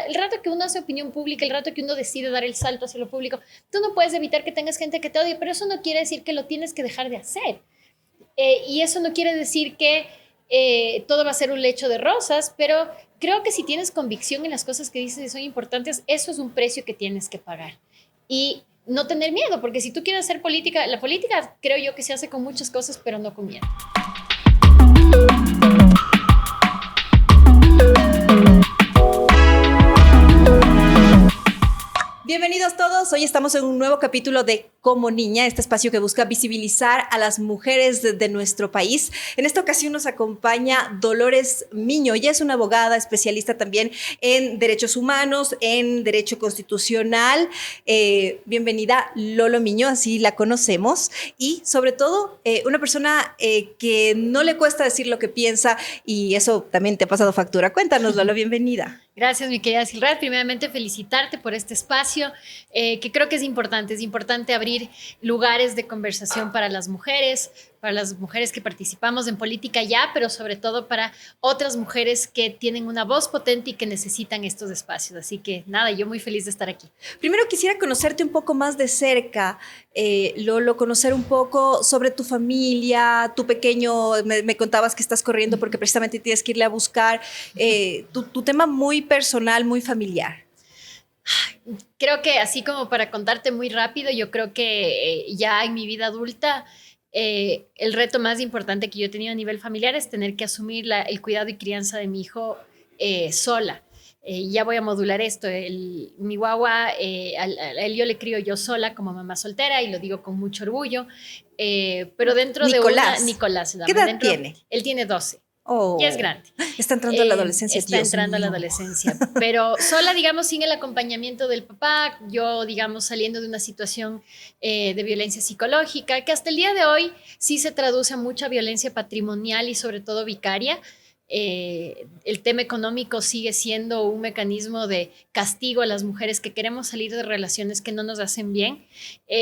el rato que uno hace opinión pública, el rato que uno decide dar el salto hacia lo público, tú no puedes evitar que tengas gente que te odie, pero eso no quiere decir que lo tienes que dejar de hacer. Y eso no quiere decir que todo va a ser un lecho de rosas, pero creo que si tienes convicción en las cosas que dices y son importantes, eso es un precio que tienes que pagar. Y no tener miedo, porque si tú quieres hacer política, la política creo yo que se hace con muchas cosas, pero no con miedo. Bienvenidos todos, hoy estamos en un nuevo capítulo de Como Niña, este espacio que busca visibilizar a las mujeres de nuestro país. En esta ocasión nos acompaña Dolores Miño, ella es una abogada especialista también en derechos humanos, en derecho constitucional. Bienvenida Lolo Miño, así la conocemos, y sobre todo una persona que no le cuesta decir lo que piensa y eso también te ha pasado factura. Cuéntanos, Lolo, bienvenida. Gracias, mi querida Silrat. Primeramente, felicitarte por este espacio, que creo que es importante abrir lugares de conversación para las mujeres que participamos en política ya, pero sobre todo para otras mujeres que tienen una voz potente y que necesitan estos espacios. Así que nada, yo muy feliz de estar aquí. Primero quisiera conocerte un poco más de cerca, Lolo, conocer un poco sobre tu familia, tu pequeño, me contabas que estás corriendo porque precisamente tienes que irle a buscar, tu tema muy personal, muy familiar. Creo que así como para contarte muy rápido, yo creo que ya en mi vida adulta, el reto más importante que yo he tenido a nivel familiar es tener que asumir el cuidado y crianza de mi hijo sola. Ya voy a modular esto. Mi guagua, a él yo le crío yo sola como mamá soltera y lo digo con mucho orgullo. Pero dentro Nicolás. de Nicolás. ¿Qué edad tiene? Él tiene 12. Oh, Ya es grande. Está entrando a la adolescencia. Está entrando a la adolescencia, pero sola, digamos, sin el acompañamiento del papá, yo, digamos, saliendo de una situación de violencia psicológica, que hasta el día de hoy sí se traduce a mucha violencia patrimonial y sobre todo vicaria. El tema económico sigue siendo un mecanismo de castigo a las mujeres que queremos salir de relaciones que no nos hacen bien,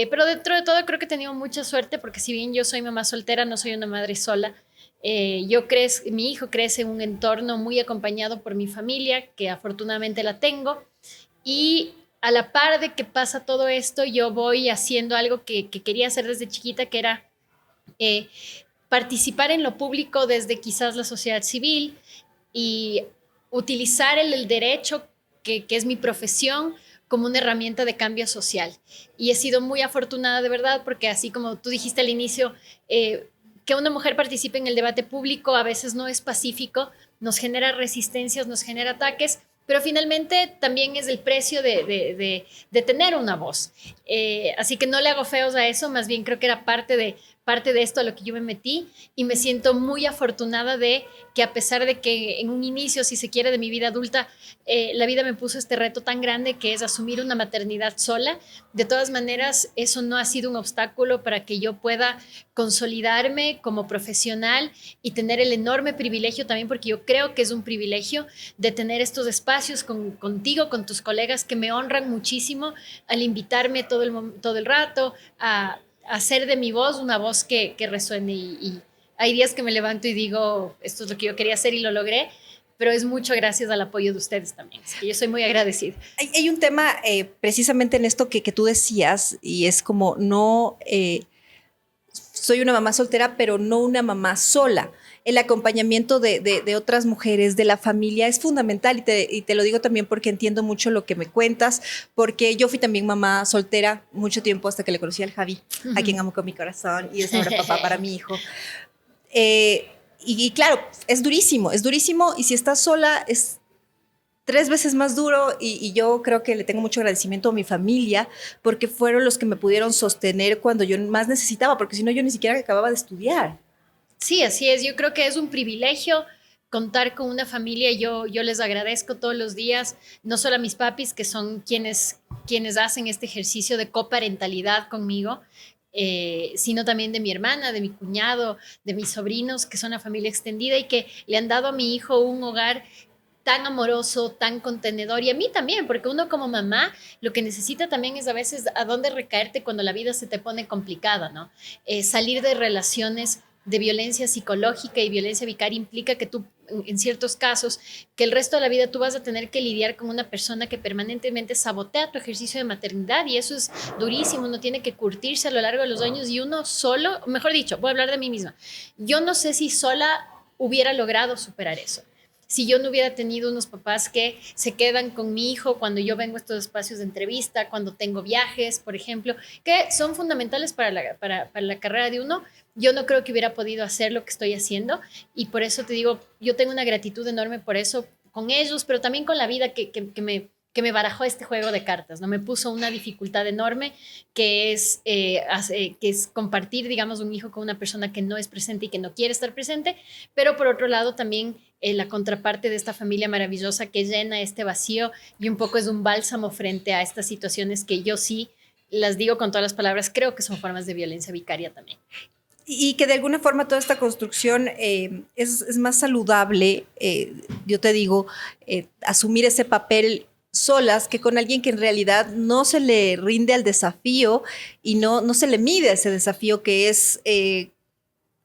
pero dentro de todo creo que he tenido mucha suerte porque si bien yo soy mamá soltera, no soy una madre sola. Mi hijo crece en un entorno muy acompañado por mi familia, que afortunadamente la tengo, y a la par de que pasa todo esto, yo voy haciendo algo que quería hacer desde chiquita, que era participar en lo público desde quizás la sociedad civil y utilizar el derecho, que es mi profesión, como una herramienta de cambio social. Y he sido muy afortunada de verdad, porque así como tú dijiste al inicio, que una mujer participe en el debate público a veces no es pacífico, nos genera resistencias, nos genera ataques, pero finalmente también es el precio de tener una voz. Así que no le hago feos a eso, más bien creo que era parte de esto a lo que yo me metí y me siento muy afortunada de que a pesar de que en un inicio, si se quiere, de mi vida adulta, la vida me puso este reto tan grande que es asumir una maternidad sola, de todas maneras eso no ha sido un obstáculo para que yo pueda consolidarme como profesional y tener el enorme privilegio también, porque yo creo que es un privilegio de tener estos espacios contigo, con tus colegas que me honran muchísimo al invitarme todo el rato a hacer de mi voz una voz que resuene y hay días que me levanto y digo, esto es lo que yo quería hacer y lo logré, pero es mucho gracias al apoyo de ustedes también, así que yo soy muy agradecida. Hay un tema precisamente en esto que tú decías y es como no, soy una mamá soltera, pero no una mamá sola. El acompañamiento de otras mujeres, de la familia, es fundamental y te lo digo también porque entiendo mucho lo que me cuentas, porque yo fui también mamá soltera mucho tiempo hasta que le conocí al Javi, a quien amo con mi corazón y es ahora papá para mi hijo. Y claro, es durísimo y si estás sola es 3 veces más duro y yo creo que le tengo mucho agradecimiento a mi familia porque fueron los que me pudieron sostener cuando yo más necesitaba, porque si no yo ni siquiera acababa de estudiar. Sí, así es. Yo creo que es un privilegio contar con una familia. Yo les agradezco todos los días, no solo a mis papis, que son quienes hacen este ejercicio de coparentalidad conmigo, sino también de mi hermana, de mi cuñado, de mis sobrinos, que son una familia extendida y que le han dado a mi hijo un hogar tan amoroso, tan contenedor, y a mí también, porque uno como mamá lo que necesita también es a veces a dónde recaerte cuando la vida se te pone complicada, ¿no? Salir de relaciones de violencia psicológica y violencia vicaria implica que tú en ciertos casos, que el resto de la vida tú vas a tener que lidiar con una persona que permanentemente sabotea tu ejercicio de maternidad y eso es durísimo, uno tiene que curtirse a lo largo de los años y uno solo, mejor dicho, voy a hablar de mí misma, yo no sé si sola hubiera logrado superar eso. Si yo no hubiera tenido unos papás que se quedan con mi hijo cuando yo vengo a estos espacios de entrevista, cuando tengo viajes, por ejemplo, que son fundamentales para la carrera de uno, yo no creo que hubiera podido hacer lo que estoy haciendo y por eso te digo, yo tengo una gratitud enorme por eso con ellos, pero también con la vida que me barajó este juego de cartas, ¿no? Me puso una dificultad enorme que es compartir, digamos, un hijo con una persona que no es presente y que no quiere estar presente, pero por otro lado también la contraparte de esta familia maravillosa que llena este vacío y un poco es un bálsamo frente a estas situaciones que yo sí las digo con todas las palabras, creo que son formas de violencia vicaria también. Y que de alguna forma toda esta construcción es más saludable, yo te digo, asumir ese papel solas que con alguien que en realidad no se le rinde al desafío y no se le mide ese desafío que es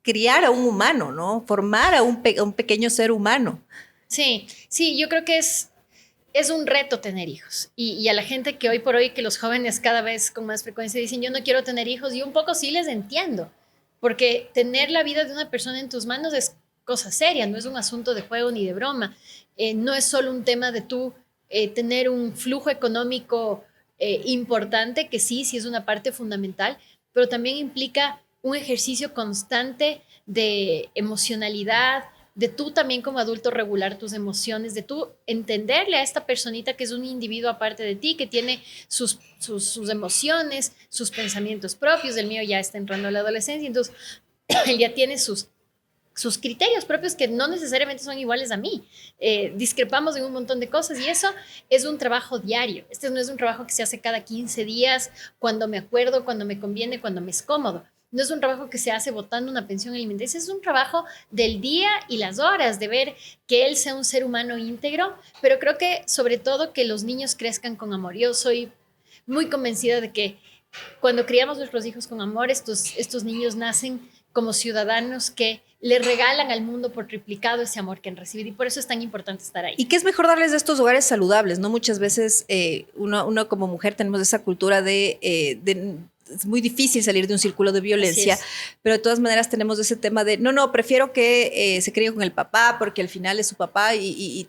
criar a un humano, ¿no? Formar a un pequeño ser humano. Sí, sí, yo creo que es un reto tener hijos. Y a la gente que hoy por hoy, que los jóvenes cada vez con más frecuencia dicen, yo no quiero tener hijos, yo un poco sí les entiendo, porque tener la vida de una persona en tus manos es cosa seria, no es un asunto de juego ni de broma. No es solo un tema de tú tener un flujo económico importante, que sí es una parte fundamental, pero también implica un ejercicio constante de emocionalidad, de tú también como adulto regular tus emociones, de tú entenderle a esta personita que es un individuo aparte de ti, que tiene sus emociones, sus pensamientos propios. El mío ya está entrando a la adolescencia, entonces él ya tiene sus criterios propios que no necesariamente son iguales a mí. Discrepamos en un montón de cosas y eso es un trabajo diario. Este no es un trabajo que se hace cada 15 días, cuando me acuerdo, cuando me conviene, cuando me es cómodo. No es un trabajo que se hace votando una pensión alimenticia, es un trabajo del día y las horas, de ver que él sea un ser humano íntegro, pero creo que sobre todo que los niños crezcan con amor. Yo soy muy convencida de que cuando criamos nuestros hijos con amor, estos niños nacen como ciudadanos que le regalan al mundo por triplicado ese amor que han recibido y por eso es tan importante estar ahí. Y que es mejor darles de estos hogares saludables, ¿no? Muchas veces uno como mujer tenemos esa cultura de es muy difícil salir de un círculo de violencia, pero de todas maneras tenemos ese tema de, no, prefiero que se críe con el papá porque al final es su papá y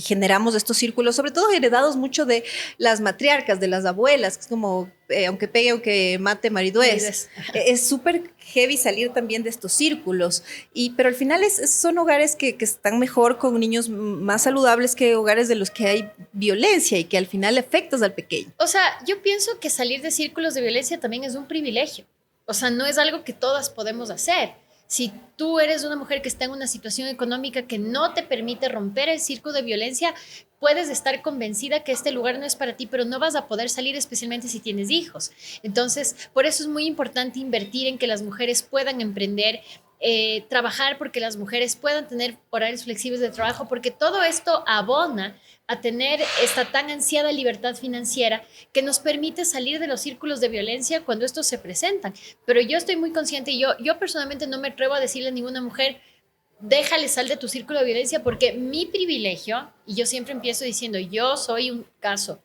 generamos estos círculos, sobre todo heredados mucho de las matriarcas, de las abuelas, que es como, aunque pegue, aunque mate, marido es. Es súper heavy salir también de estos círculos, pero al final son hogares que están mejor con niños más saludables que hogares de los que hay violencia y que al final afectas al pequeño. O sea, yo pienso que salir de círculos de violencia también es un privilegio. O sea, no es algo que todas podemos hacer. Si tú eres una mujer que está en una situación económica que no te permite romper el círculo de violencia, puedes estar convencida que este lugar no es para ti, pero no vas a poder salir, especialmente si tienes hijos. Entonces, por eso es muy importante invertir en que las mujeres puedan emprender, trabajar porque las mujeres puedan tener horarios flexibles de trabajo, porque todo esto abona a tener esta tan ansiada libertad financiera que nos permite salir de los círculos de violencia cuando estos se presentan. Pero yo estoy muy consciente y yo personalmente no me atrevo a decirle a ninguna mujer, déjale, sal de tu círculo de violencia, porque mi privilegio, y yo siempre empiezo diciendo, yo soy un caso,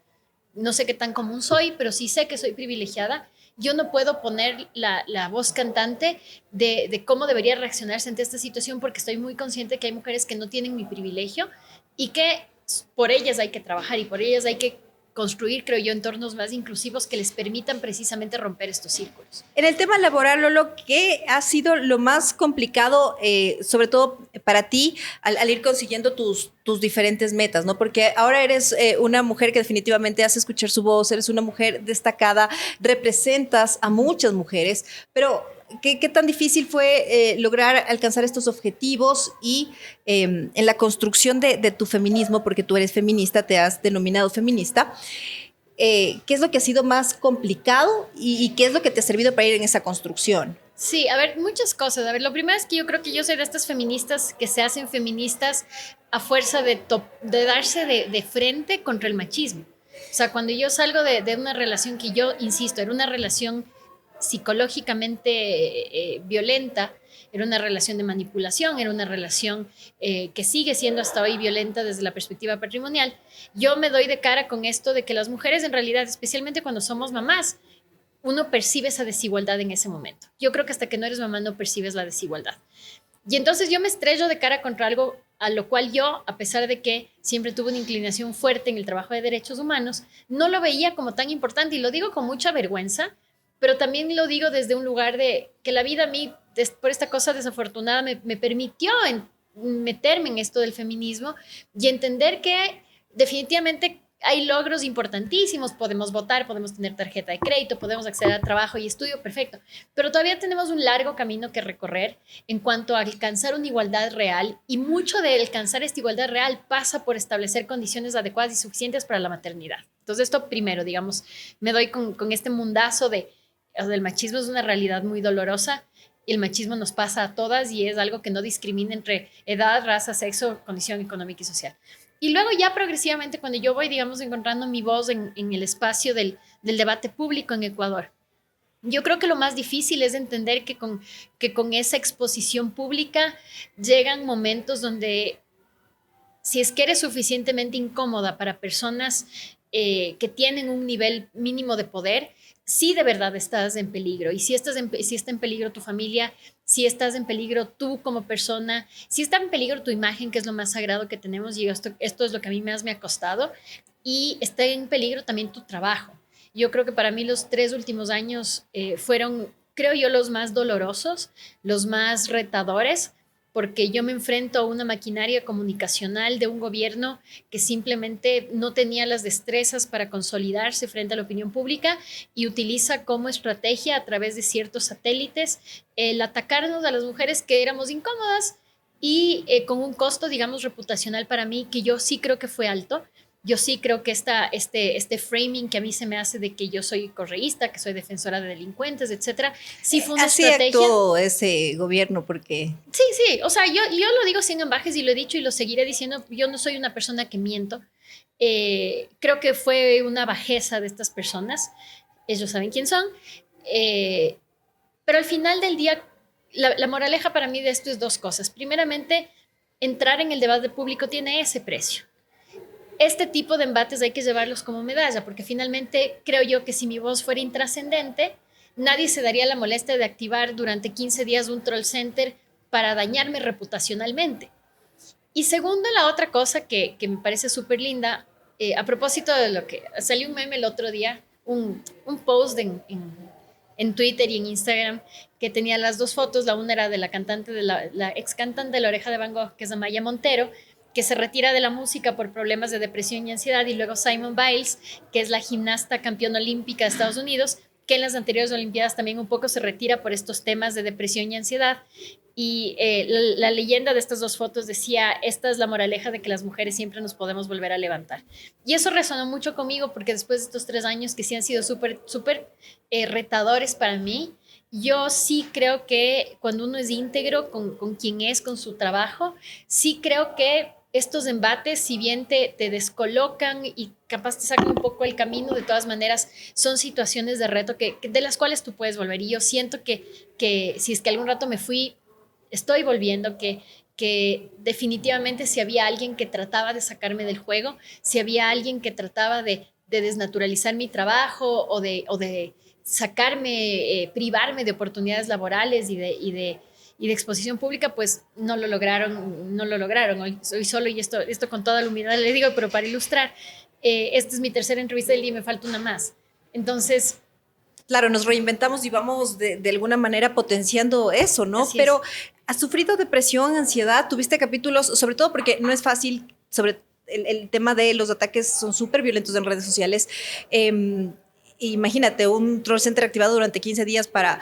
no sé qué tan común soy, pero sí sé que soy privilegiada. Yo no puedo poner la voz cantante de cómo debería reaccionarse ante esta situación porque estoy muy consciente que hay mujeres que no tienen mi privilegio y que por ellas hay que trabajar y por ellas hay que construir, creo yo, entornos más inclusivos que les permitan precisamente romper estos círculos. En el tema laboral, Lolo, ¿qué ha sido lo más complicado, sobre todo para ti, al ir consiguiendo tus diferentes metas, ¿no? Porque ahora eres una mujer que definitivamente hace escuchar su voz, eres una mujer destacada, representas a muchas mujeres, pero ¿qué tan difícil fue lograr alcanzar estos objetivos y en la construcción de tu feminismo, porque tú eres feminista, te has denominado feminista? ¿Qué es lo que ha sido más complicado y qué es lo que te ha servido para ir en esa construcción? Sí, a ver, muchas cosas. A ver, lo primero es que yo creo que yo soy de estas feministas que se hacen feministas a fuerza de darse de frente contra el machismo. O sea, cuando yo salgo de una relación que yo, insisto, era una relación psicológicamente violenta, era una relación de manipulación, era una relación que sigue siendo hasta hoy violenta desde la perspectiva patrimonial. Yo me doy de cara con esto de que las mujeres en realidad, especialmente cuando somos mamás, uno percibe esa desigualdad en ese momento. Yo creo que hasta que no eres mamá no percibes la desigualdad. Y entonces yo me estrello de cara contra algo a lo cual yo, a pesar de que siempre tuve una inclinación fuerte en el trabajo de derechos humanos, no lo veía como tan importante y lo digo con mucha vergüenza, pero también lo digo desde un lugar de que la vida a mí, por esta cosa desafortunada, me permitió meterme en esto del feminismo y entender que definitivamente hay logros importantísimos, podemos votar, podemos tener tarjeta de crédito, podemos acceder a trabajo y estudio, perfecto, pero todavía tenemos un largo camino que recorrer en cuanto a alcanzar una igualdad real y mucho de alcanzar esta igualdad real pasa por establecer condiciones adecuadas y suficientes para la maternidad. Entonces esto primero, digamos, me doy con este mundazo del machismo es una realidad muy dolorosa y el machismo nos pasa a todas y es algo que no discrimina entre edad, raza, sexo, condición económica y social. Y luego ya progresivamente, cuando yo voy, digamos, encontrando mi voz en el espacio del debate público en Ecuador, yo creo que lo más difícil es entender que con esa exposición pública llegan momentos donde si es que eres suficientemente incómoda para personas que tienen un nivel mínimo de poder, sí de verdad estás en peligro. Y si está en peligro tu familia, si estás en peligro tú como persona, si está en peligro tu imagen, que es lo más sagrado que tenemos, y esto es lo que a mí más me ha costado, y está en peligro también tu trabajo. Yo creo que para mí los 3 últimos años fueron, creo yo, los más dolorosos, los más retadores, porque yo me enfrento a una maquinaria comunicacional de un gobierno que simplemente no tenía las destrezas para consolidarse frente a la opinión pública y utiliza como estrategia a través de ciertos satélites el atacarnos a las mujeres que éramos incómodas y con un costo, digamos, reputacional para mí que yo sí creo que fue alto. Yo sí creo que este framing que a mí se me hace de que yo soy correísta, que soy defensora de delincuentes, etcétera, sí fue una Así estrategia. actuó ese gobierno porque... Sí, o sea, yo lo digo sin ambajes y lo he dicho y lo seguiré diciendo, yo no soy una persona que miento. Creo que fue una bajeza de estas personas, ellos saben quién son, pero al final del día, la moraleja para mí de esto es 2 cosas. Primeramente, entrar en el debate público tiene ese precio. Este tipo de embates hay que llevarlos como medalla, porque finalmente creo yo que si mi voz fuera intrascendente, nadie se daría la molestia de activar durante 15 días un troll center para dañarme reputacionalmente. Y segundo, la otra cosa que me parece súper linda, a propósito de lo que salió un meme el otro día, un post en Twitter y en Instagram que tenía las 2 fotos, la una era de la cantante, la ex cantante de La Oreja de Van Gogh, que es Amaya Montero, que se retira de la música por problemas de depresión y ansiedad, y luego Simone Biles, que es la gimnasta campeona olímpica de Estados Unidos, que en las anteriores Olimpiadas también un poco se retira por estos temas de depresión y ansiedad. Y la leyenda de estas 2 fotos decía, esta es la moraleja de que las mujeres siempre nos podemos volver a levantar. Y eso resonó mucho conmigo porque después de estos 3 años que sí han sido súper retadores para mí, yo sí creo que cuando uno es íntegro con quien es, con su trabajo, sí creo que estos embates, si bien te descolocan y capaz te sacan un poco el camino, de todas maneras son situaciones de reto de las cuales tú puedes volver. Y yo siento que si es que algún rato me fui, estoy volviendo, que definitivamente si había alguien que trataba de sacarme del juego, si había alguien que trataba de desnaturalizar mi trabajo o de sacarme, privarme de oportunidades laborales y de exposición pública, pues no lo lograron. Hoy solo, y esto con toda la humildad le digo, pero para ilustrar, esta es mi 3ª entrevista del día y me falta una más. Entonces... Claro, nos reinventamos y vamos de alguna manera potenciando eso, ¿no? Así Pero ¿has sufrido depresión, ansiedad? ¿Tuviste capítulos? Sobre todo porque no es fácil, sobre el tema de los ataques son súper violentos en redes sociales. Imagínate un troll center activado durante 15 días para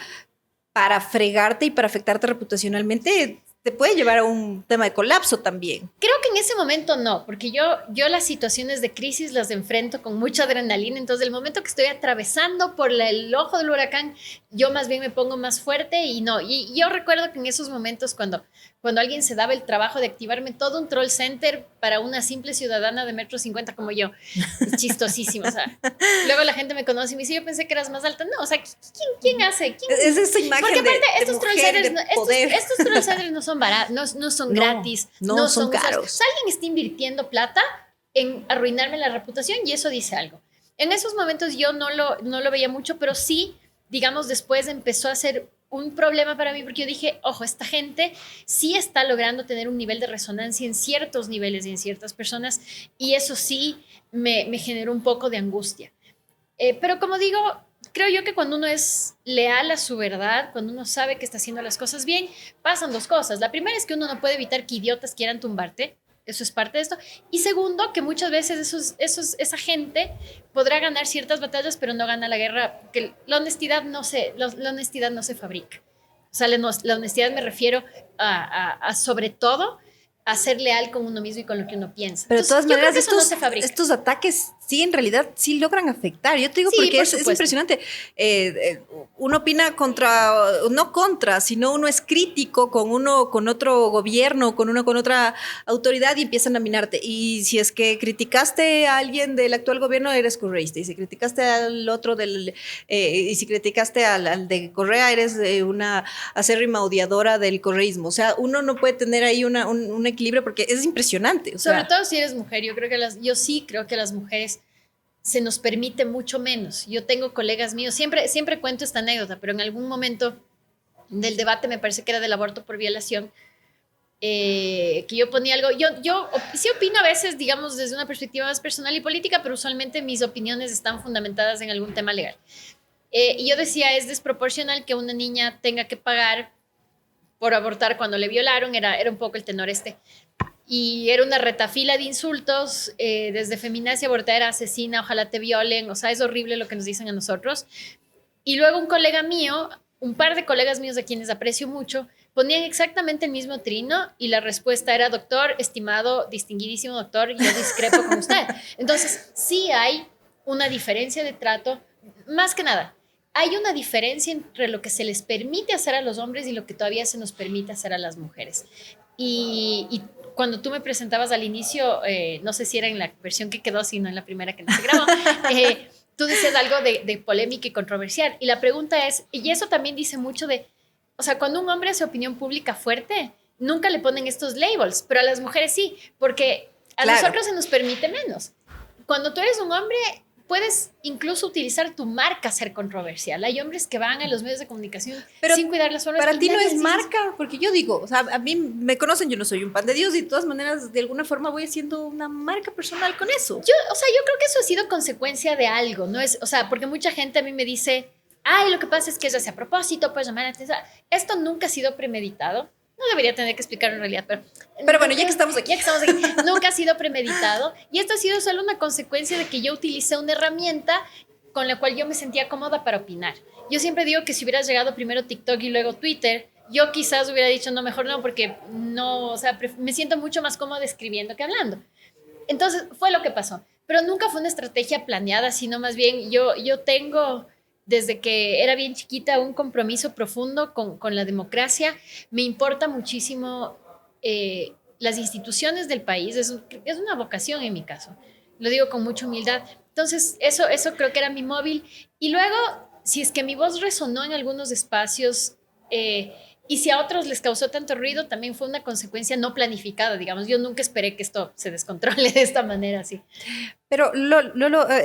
fregarte y para afectarte reputacionalmente, te puede llevar a un tema de colapso también. Creo que en ese momento no, porque yo las situaciones de crisis las enfrento con mucha adrenalina, entonces el momento que estoy atravesando por el ojo del huracán, yo más bien me pongo más fuerte y no. Y yo recuerdo que en esos momentos cuando alguien se daba el trabajo de activarme todo un troll center para una simple ciudadana de 1,50 m como yo, es chistosísimo, o sea, luego la gente me conoce y me dice, yo pensé que eras más alta. No, o sea, ¿quién hace? Es esa imagen porque aparte, de estos mujer, troll centers, de poder. estos troll centers no son baratos, no son gratis, no son caros. O sea, alguien está invirtiendo plata en arruinarme la reputación y eso dice algo. En esos momentos yo no lo veía mucho, pero sí, digamos, después empezó a ser un problema para mí porque yo dije, ojo, esta gente sí está logrando tener un nivel de resonancia en ciertos niveles y en ciertas personas y eso sí me generó un poco de angustia. Pero como digo, creo yo que cuando uno es leal a su verdad, cuando uno sabe que está haciendo las cosas bien, pasan dos cosas. La primera es que uno no puede evitar que idiotas quieran tumbarte. Eso es parte de esto. Y segundo, que muchas veces esa gente podrá ganar ciertas batallas, pero no gana la guerra, porque la honestidad no se fabrica. O sea, la honestidad me refiero a sobre todo, a ser leal con uno mismo y con lo que uno piensa. Pero entonces, de todas maneras, eso no se fabrica. Estos ataques sí, en realidad, sí logran afectar. Yo te digo, Sí, porque es impresionante. Uno opina no contra, sino uno es crítico con otro gobierno, con otra autoridad y empiezan a minarte. Y si es que criticaste a alguien del actual gobierno, eres correísta. Y si criticaste al otro y si criticaste al de Correa, eres una acérrima odiadora del correísmo. O sea, uno no puede tener ahí un equilibrio porque es impresionante. O sea, sobre todo si eres mujer, yo sí creo que las mujeres se nos permite mucho menos. Yo tengo colegas míos, siempre cuento esta anécdota, pero en algún momento del debate, me parece que era del aborto por violación, que yo ponía algo, yo sí opino a veces, digamos, desde una perspectiva más personal y política, pero usualmente mis opiniones están fundamentadas en algún tema legal. Y yo decía, es desproporcional que una niña tenga que pagar por abortar cuando le violaron, era un poco el tenor este. Y era una retafila de insultos, desde feminacia, abortadera, asesina, ojalá te violen, o sea, es horrible lo que nos dicen a nosotros. Y luego un colega mío, un par de colegas míos a quienes aprecio mucho, ponían exactamente el mismo trino y la respuesta era, doctor, estimado, distinguidísimo doctor, yo discrepo con usted. Entonces, sí hay una diferencia de trato, más que nada. Hay una diferencia entre lo que se les permite hacer a los hombres y lo que todavía se nos permite hacer a las mujeres. Y cuando tú me presentabas al inicio, no sé si era en la versión que quedó, sino en la primera que no se grabó, tú decías algo de polémica y controversial. Y la pregunta es, y eso también dice mucho o sea, cuando un hombre hace opinión pública fuerte, nunca le ponen estos labels, pero a las mujeres sí, porque a nosotros se nos permite menos. Cuando tú eres un hombre, puedes incluso utilizar tu marca a ser controversial. Hay hombres que van a los medios de comunicación pero sin cuidar las formas. Para ti no es marca, porque yo digo, o sea, a mí me conocen, yo no soy un pan de Dios y de todas maneras, de alguna forma voy haciendo una marca personal con eso. Yo creo que eso ha sido consecuencia de algo, ¿no? O sea, porque mucha gente a mí me dice, ay, lo que pasa es que es así a propósito, pues llamar a atención. Esto nunca ha sido premeditado. No debería tener que explicarlo en realidad, pero bueno, ya que estamos aquí, nunca ha sido premeditado y esto ha sido solo una consecuencia de que yo utilicé una herramienta con la cual yo me sentía cómoda para opinar. Yo siempre digo que si hubiera llegado primero TikTok y luego Twitter, yo quizás hubiera dicho no, mejor no, porque no, o sea, me siento mucho más cómoda escribiendo que hablando. Entonces fue lo que pasó, pero nunca fue una estrategia planeada, sino más bien yo tengo, desde que era bien chiquita, un compromiso profundo con la democracia. Me importa muchísimo las instituciones del país. Es una vocación en mi caso. Lo digo con mucha humildad. Entonces, eso creo que era mi móvil. Y luego, si es que mi voz resonó en algunos espacios y si a otros les causó tanto ruido, también fue una consecuencia no planificada, digamos. Yo nunca esperé que esto se descontrole de esta manera, así. Pero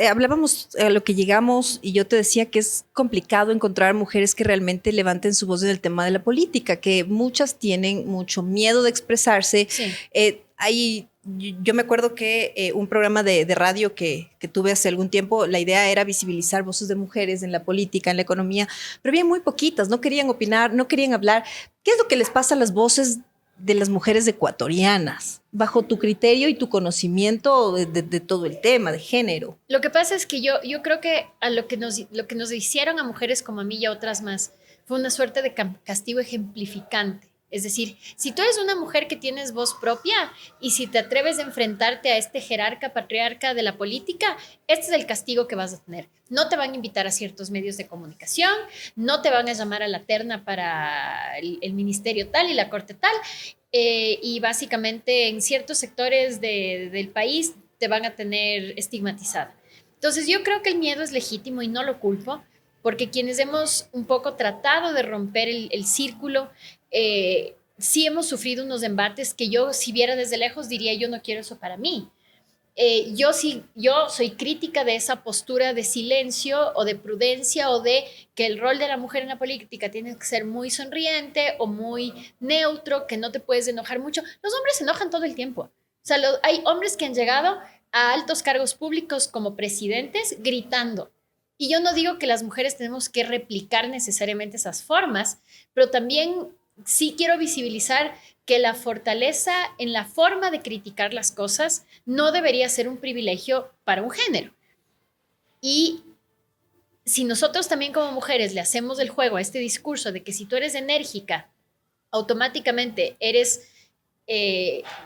hablábamos a lo que llegamos y yo te decía que es complicado encontrar mujeres que realmente levanten su voz en el tema de la política, que muchas tienen mucho miedo de expresarse. Sí. Yo me acuerdo que un programa de radio que tuve hace algún tiempo, la idea era visibilizar voces de mujeres en la política, en la economía, pero había muy poquitas, no querían opinar, no querían hablar. ¿Qué es lo que les pasa a las voces de las mujeres ecuatorianas, bajo tu criterio y tu conocimiento de todo el tema de género? Lo que pasa es que yo creo que a lo que nos hicieron a mujeres como a mí y a otras más fue una suerte de castigo ejemplificante. Es decir, si tú eres una mujer que tienes voz propia y si te atreves a enfrentarte a este jerarca, patriarca de la política, este es el castigo que vas a tener. No te van a invitar a ciertos medios de comunicación, no te van a llamar a la terna para el ministerio tal y la corte tal, y básicamente en ciertos sectores del país te van a tener estigmatizada. Entonces yo creo que el miedo es legítimo y no lo culpo, porque quienes hemos un poco tratado de romper el círculo, sí hemos sufrido unos embates que yo, si viera desde lejos, diría, yo no quiero eso para mí. Yo soy crítica de esa postura de silencio o de prudencia o de que el rol de la mujer en la política tiene que ser muy sonriente o muy neutro, que no te puedes enojar mucho. Los hombres se enojan todo el tiempo. O sea, hay hombres que han llegado a altos cargos públicos como presidentes gritando. Y yo no digo que las mujeres tenemos que replicar necesariamente esas formas, pero también sí quiero visibilizar que la fortaleza en la forma de criticar las cosas no debería ser un privilegio para un género. Y si nosotros también como mujeres le hacemos el juego a este discurso de que si tú eres enérgica, automáticamente eres,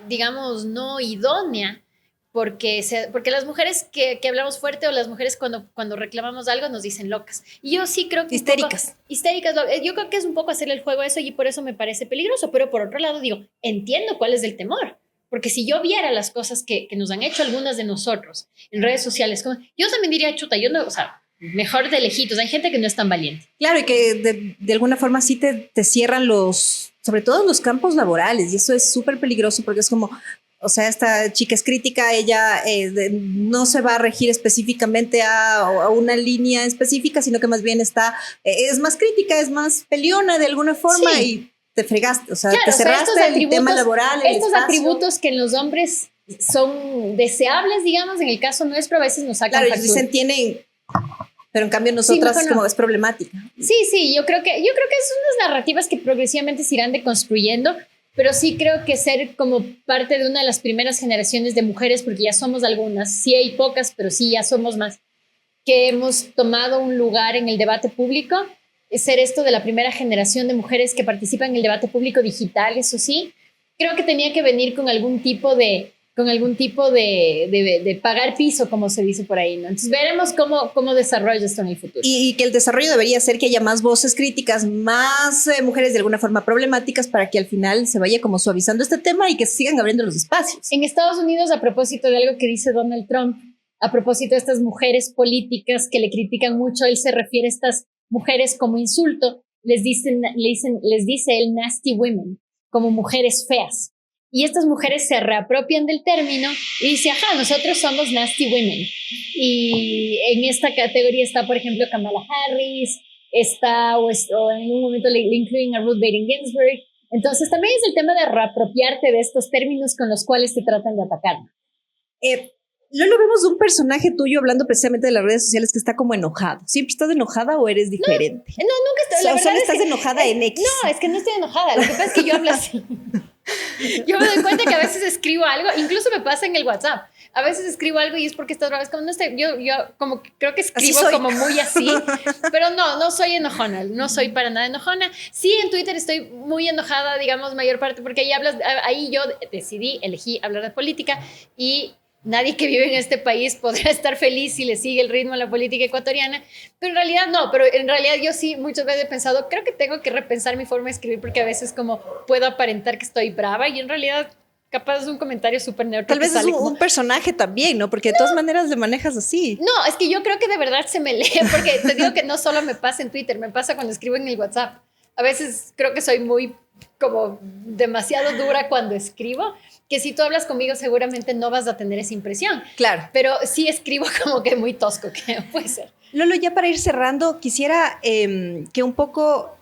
digamos, no idónea, porque las mujeres que hablamos fuerte o las mujeres cuando reclamamos algo nos dicen locas. Y yo sí creo que... Histéricas. Histéricas. Yo creo que es un poco hacerle el juego a eso y por eso me parece peligroso. Pero por otro lado digo, entiendo cuál es el temor. Porque si yo viera las cosas que nos han hecho algunas de nosotros en redes sociales, yo también diría, chuta, yo no, o sea, mejor de lejitos. Hay gente que no es tan valiente. Claro, y que de alguna forma sí te cierran sobre todo los campos laborales. Y eso es súper peligroso porque es como... O sea, esta chica es crítica, ella no se va a regir específicamente a una línea específica, sino que más bien es más crítica, es más peleona de alguna forma sí. Y te fregaste, o sea, claro, te cerraste el tema laboral. Estos atributos que en los hombres son deseables, digamos, en el caso nuestro a veces nos sacan factura. Claro, ellos dicen tienen... Pero en cambio nosotras sí, como es problemática. Sí, yo creo que son unas narrativas que progresivamente se irán deconstruyendo. Pero sí creo que ser como parte de una de las primeras generaciones de mujeres, porque ya somos algunas, sí hay pocas, pero sí ya somos más, que hemos tomado un lugar en el debate público, es ser esto de la primera generación de mujeres que participan en el debate público digital, eso sí, creo que tenía que venir con algún tipo de pagar piso, como se dice por ahí, ¿no? Entonces veremos cómo desarrolla esto en el futuro. Y que el desarrollo debería ser que haya más voces críticas, más mujeres de alguna forma problemáticas para que al final se vaya como suavizando este tema y que se sigan abriendo los espacios. En Estados Unidos, a propósito de algo que dice Donald Trump, a propósito de estas mujeres políticas que le critican mucho, él se refiere a estas mujeres como insulto, les dice él nasty women, como mujeres feas. Y estas mujeres se reapropian del término y dicen, ajá, nosotros somos nasty women. Y en esta categoría está, por ejemplo, Kamala Harris, o en un momento le incluyen a Ruth Bader Ginsburg. Entonces también es el tema de reapropiarte de estos términos con los cuales te tratan de atacar. Luego vemos un personaje tuyo hablando precisamente de las redes sociales que está como enojado. ¿Siempre estás enojada o eres diferente? No, nunca estoy. La verdad solo estás enojada en X. No, es que no estoy enojada. Lo que pasa es que yo hablo así. Yo me doy cuenta que a veces escribo algo, incluso me pasa en el WhatsApp. A veces escribo algo y es porque estás brava. Es como, no estoy, yo como creo que escribo como muy así, pero no soy enojona, no soy para nada enojona. Sí, en Twitter estoy muy enojada, digamos, mayor parte, porque ahí yo elegí hablar de política y nadie que vive en este país podrá estar feliz si le sigue el ritmo a la política ecuatoriana, pero en realidad no, pero en realidad yo sí muchas veces he pensado, creo que tengo que repensar mi forma de escribir porque a veces como puedo aparentar que estoy brava y en realidad capaz es un comentario súper neutro. Tal vez es un personaje también, ¿no? Porque de todas maneras le manejas así. No, es que yo creo que de verdad se me lee, porque te digo que no solo me pasa en Twitter, me pasa cuando escribo en el WhatsApp. A veces creo que soy muy como demasiado dura cuando escribo, que si tú hablas conmigo seguramente no vas a tener esa impresión. Claro. Pero sí escribo como que muy tosco, que puede ser. Lolo, ya para ir cerrando, quisiera que un poco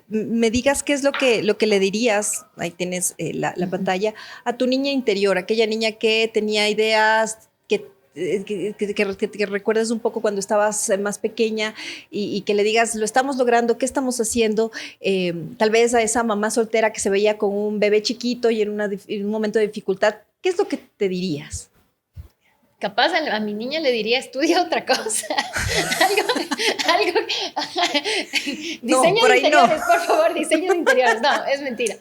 me digas qué es lo que le dirías, ahí tienes la pantalla, a tu niña interior, aquella niña que tenía ideas, que recuerdes un poco cuando estabas más pequeña y que le digas, lo estamos logrando, ¿qué estamos haciendo? Tal vez a esa mamá soltera que se veía con un bebé chiquito y en un momento de dificultad, ¿qué es lo que te dirías? capaz a mi niña le diría, estudia otra cosa. algo. Diseño de interiores, por favor, diseño de interiores. No, es mentira.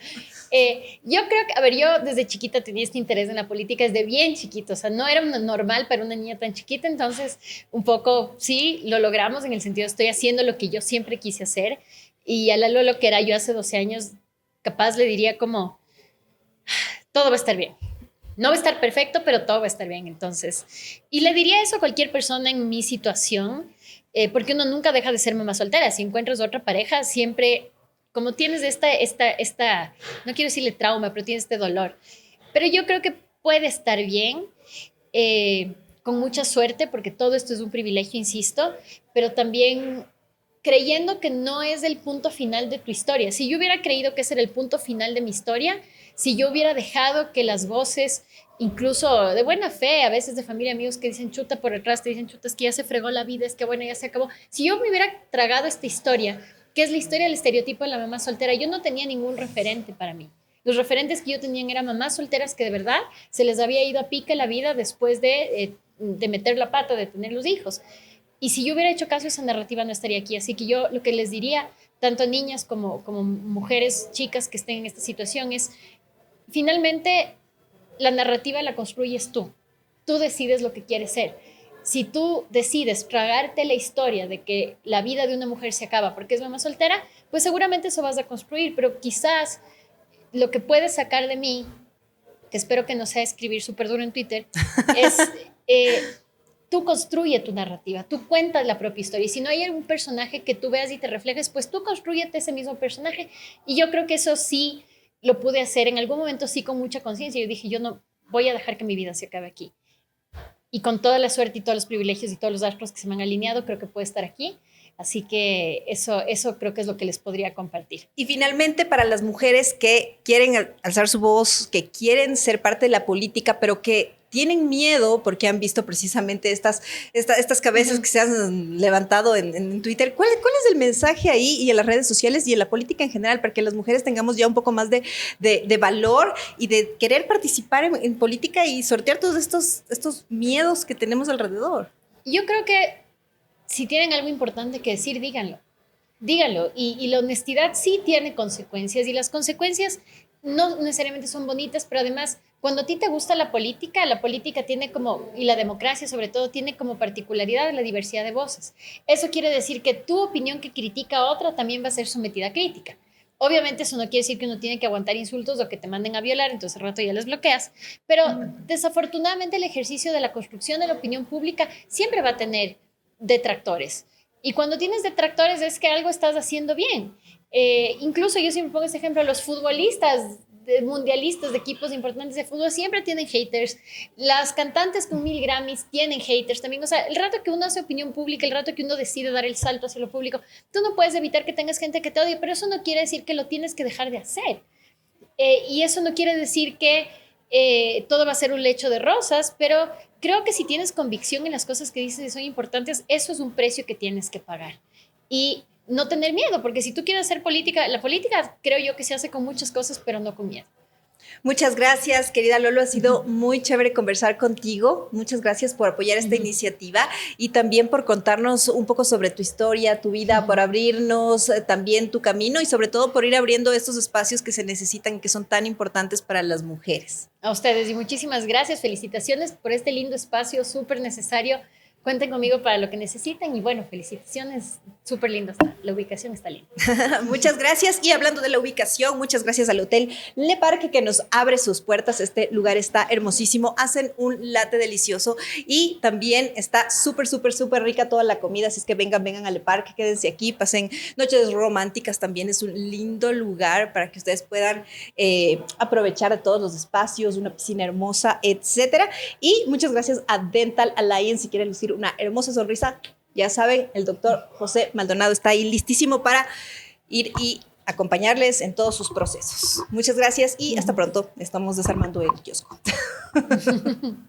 Yo creo que, a ver, yo desde chiquita tenía este interés en la política desde bien chiquito, o sea, no era normal para una niña tan chiquita, entonces un poco sí, lo logramos en el sentido, estoy haciendo lo que yo siempre quise hacer, y a la Lolo que era yo hace 12 años, capaz le diría como, todo va a estar bien. No va a estar perfecto, pero todo va a estar bien, entonces. Y le diría eso a cualquier persona en mi situación, porque uno nunca deja de ser mamá soltera. Si encuentras otra pareja, siempre, como tienes no quiero decirle trauma, pero tienes este dolor. Pero yo creo que puede estar bien, con mucha suerte, porque todo esto es un privilegio, insisto, pero también creyendo que no es el punto final de tu historia. Si yo hubiera creído que ese era el punto final de mi historia, si yo hubiera dejado que las voces, incluso de buena fe, a veces de familia, amigos que dicen chuta por detrás, te dicen chuta, es que ya se fregó la vida, es que bueno, ya se acabó. Si yo me hubiera tragado esta historia, que es la historia del estereotipo de la mamá soltera, yo no tenía ningún referente para mí. Los referentes que yo tenía eran mamás solteras que de verdad se les había ido a pique la vida después de meter la pata, de tener los hijos. Y si yo hubiera hecho caso a esa narrativa, no estaría aquí. Así que yo lo que les diría, tanto a niñas como mujeres, chicas que estén en esta situación, es finalmente la narrativa la construyes tú. Tú decides lo que quieres ser. Si tú decides tragarte la historia de que la vida de una mujer se acaba porque es mamá soltera, pues seguramente eso vas a construir, pero quizás lo que puedes sacar de mí, que espero que no sea escribir súper duro en Twitter, es tú construye tu narrativa, tú cuentas la propia historia. Y si no hay algún personaje que tú veas y te reflejes, pues tú construyete ese mismo personaje. Y yo creo que eso sí lo pude hacer en algún momento, sí, con mucha conciencia. Yo dije, yo no voy a dejar que mi vida se acabe aquí. Y con toda la suerte y todos los privilegios y todos los astros que se me han alineado, creo que puedo estar aquí. Así que eso creo que es lo que les podría compartir. Y finalmente, para las mujeres que quieren alzar su voz, que quieren ser parte de la política, pero que tienen miedo porque han visto precisamente estas cabezas que se han levantado en Twitter. ¿Cuál es el mensaje ahí y en las redes sociales y en la política en general para que las mujeres tengamos ya un poco más de valor y de querer participar en política y sortear todos estos miedos que tenemos alrededor? Yo creo que si tienen algo importante que decir, díganlo. Díganlo. Y la honestidad sí tiene consecuencias y las consecuencias no necesariamente son bonitas, pero además, cuando a ti te gusta la política tiene como, y la democracia sobre todo, tiene como particularidad la diversidad de voces. Eso quiere decir que tu opinión que critica a otra también va a ser sometida a crítica. Obviamente eso no quiere decir que uno tiene que aguantar insultos o que te manden a violar, entonces al rato ya les bloqueas, pero desafortunadamente el ejercicio de la construcción de la opinión pública siempre va a tener detractores. Y cuando tienes detractores es que algo estás haciendo bien. Incluso yo siempre pongo este ejemplo, los futbolistas mundialistas de equipos importantes de fútbol siempre tienen haters. Las cantantes con 1000 Grammys tienen haters también. O sea, el rato que uno hace opinión pública, el rato que uno decide dar el salto hacia lo público, tú no puedes evitar que tengas gente que te odie, pero eso no quiere decir que lo tienes que dejar de hacer. Y eso no quiere decir que todo va a ser un lecho de rosas, pero creo que si tienes convicción en las cosas que dices y son importantes, eso es un precio que tienes que pagar. Y no tener miedo, porque si tú quieres hacer política, la política creo yo que se hace con muchas cosas, pero no con miedo. Muchas gracias, querida Lolo. Ha sido muy chévere conversar contigo. Muchas gracias por apoyar esta iniciativa y también por contarnos un poco sobre tu historia, tu vida, por abrirnos también tu camino y sobre todo por ir abriendo estos espacios que se necesitan y que son tan importantes para las mujeres. A ustedes y muchísimas gracias. Felicitaciones por este lindo espacio, súper necesario. Cuenten conmigo para lo que necesiten y bueno, felicitaciones, súper lindo está, la ubicación está linda. Muchas gracias y hablando de la ubicación, muchas gracias al Hotel Le Parque que nos abre sus puertas, este lugar está hermosísimo, hacen un latte delicioso y también está súper rica toda la comida, así es que vengan al Le Parque, quédense aquí, pasen noches románticas, también es un lindo lugar para que ustedes puedan aprovechar de todos los espacios, una piscina hermosa, etcétera, y muchas gracias a Dental Alliance, si quieren lucir una hermosa sonrisa, ya saben, el doctor José Maldonado está ahí listísimo para ir y acompañarles en todos sus procesos. Muchas gracias y hasta pronto. Estamos desarmando el kiosco.